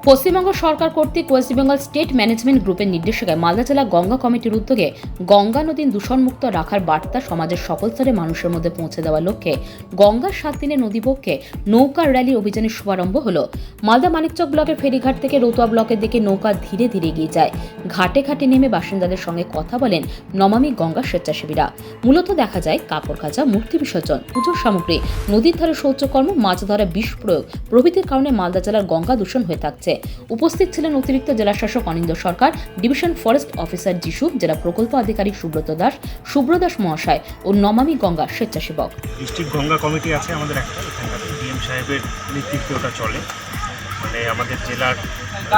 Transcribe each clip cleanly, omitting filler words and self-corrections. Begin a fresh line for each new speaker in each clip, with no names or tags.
পশ্চিমবঙ্গ সরকার কর্তৃক West Bengal state management গ্রুপের নির্দেশিকায় মালদা জেলা গঙ্গা কমিটির উদ্যোগে গঙ্গা নদী দূষণমুক্ত রাখার বার্তা সমাজের সকল স্তরের মানুষের মধ্যে পৌঁছে দেওয়ার লক্ষ্যে গঙ্গার 7 দিনের নদীপক্ষে নৌকা র্যালি অভিযানের শুভারম্ভ হলো। মালদা মানিকচক ব্লকের ফেরিঘাট থেকে রতুয়া ব্লকের দিকে নৌকা ধীরে ধীরে এগিয়ে যায়। ঘাটে ঘাটে নেমে বাসিন্দাদের সঙ্গে কথা বলেন নমামি গঙ্গা স্বেচ্ছাসেবীরা। মূলত দেখা যায় কাপড় কাচা, মূর্তি বিসর্জন, পুজোর সামগ্রী, নদীর ধারে শৌচকর্ম, মাছ ধরা, বিষ প্রয়োগ প্রভৃতির কারণে মালদা জেলার গঙ্গা দূষণ হয়ে থাকছে। উপস্থিত ছিলেন অতিরিক্ত জেলা শাসক অনিন্দ্য সরকার, ডিভিশন ফরেস্ট অফিসার যিশু, জেলা প্রকল্প আধিকারিক সুব্রত দাস, শুভ্রদাস মহাশয় ও নমামি গঙ্গা স্বেচ্ছাসেবক।
ডিস্ট্রিক্ট গঙ্গা কমিটি আছে আমাদের একটা, এখানকার ডিএম সাহেবের নেতৃত্বে ওটা চলে। মানে আমাদের জেলার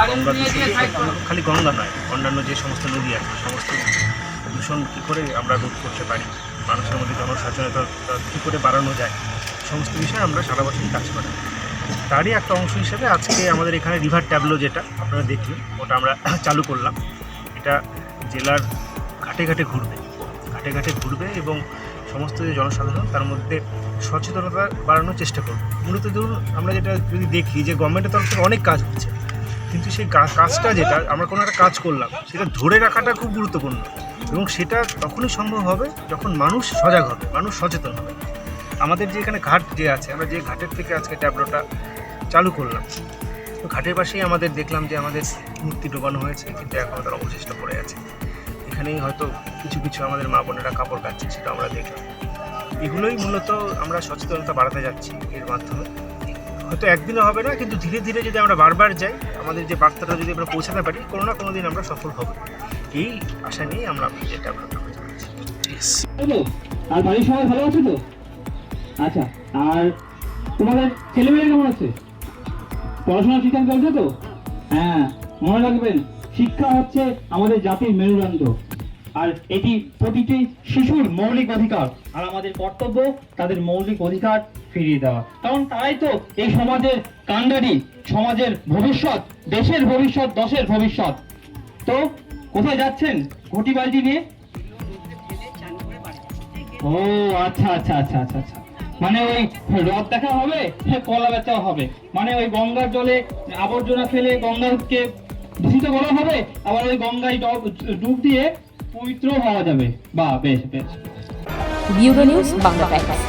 গঙ্গা দূষণ খালি গঙ্গা নয়, অন্যান্য যে সমস্ত নদী আছে সমস্ত দূষণ কী করে আমরা রোধ করতে পারি, মানুষের মধ্যে জনসচেতনতা কী করে বাড়ানো যায়, সমস্ত বিষয়ে আমরা সারা বছরই কাজ করি। তারই একটা অংশ হিসেবে আজকে আমাদের এখানে রিভার ট্যাবলো, যেটা আপনারা দেখলেন, ওটা আমরা চালু করলাম। এটা জেলার ঘাটে ঘাটে ঘুরবে এবং সমস্ত যে জনসাধারণ তার মধ্যে সচেতনতা বাড়ানোর চেষ্টা করব। মূলত ধরুন আমরা যেটা যদি দেখি যে গভর্নমেন্টের তরফ থেকে অনেক কাজ হচ্ছে, কিন্তু সেই কাজটা যেটা আমরা কোনো একটা কাজ করলাম সেটা ধরে রাখাটা খুব গুরুত্বপূর্ণ, এবং সেটা তখনই সম্ভব হবে যখন মানুষ সজাগ হবে, মানুষ সচেতন হবে। আমাদের যে এখানে ঘাট যে আছে, আমরা যে ঘাটের থেকে আজকে ট্যাবলোটা চালু করলাম, তো ঘাটের পাশেই আমাদের দেখলাম যে আমাদের মূর্তি ডোবানো হয়েছে, কিন্তু এখন তার অবশিষ্ট পড়ে আছে। এখানেই হয়তো কিছু আমাদের মা বোনেরা কাপড় কাচ্ছে, সেটা আমরা দেখলাম। এগুলোই মূলত আমরা সচেতনতা বাড়াতে যাচ্ছি এর মাধ্যমে। হয়তো একদিনও হবে না, কিন্তু ধীরে ধীরে যদি আমরা বারবার যাই, আমাদের যে বার্তাটা যদি আমরা পৌঁছাতে পারি, কোনো না কোনো দিন আমরা সফল হব, এই আশা নিয়েই আমরা যে ট্যাবলেটটা করে যাচ্ছি।
আর বাড়ির সবাই ভালো আছে তো? আচ্ছা, আর তোমাদের ছেলেমেয়েরা কেমন আছে? পড়াশোনা ঠিকঠাক চলছে তো? হ্যাঁ, মনে রাখবেন, শিক্ষা হচ্ছে আমাদের জাতির মেরুদণ্ড, আর এটি প্রতিটি শিশুর মৌলিক অধিকার, আর আমাদের কর্তব্য তাদের মৌলিক অধিকার ফিরিয়ে দেওয়া, কারণ তারাই তো এই সমাজের কাণ্ডারি, সমাজের ভবিষ্যৎ, দেশের ভবিষ্যৎ, দশের ভবিষ্যৎ। তো কোথায় যাচ্ছেন ঘটি বালতি নিয়ে? ও আচ্ছা আচ্ছা আচ্ছা আচ্ছা আচ্ছা, মানে ওই রথ দেখা হবে, কলা বেচা হবে, মানে ওই গঙ্গার জলে আবর্জনা ফেলে গঙ্গাকে দূষিত করা হবে, আবার ওই গঙ্গায় ডুব দিয়ে পবিত্র হওয়া যাবে। বাহ, বেশ বেশ।
Bureau news Bangla Times.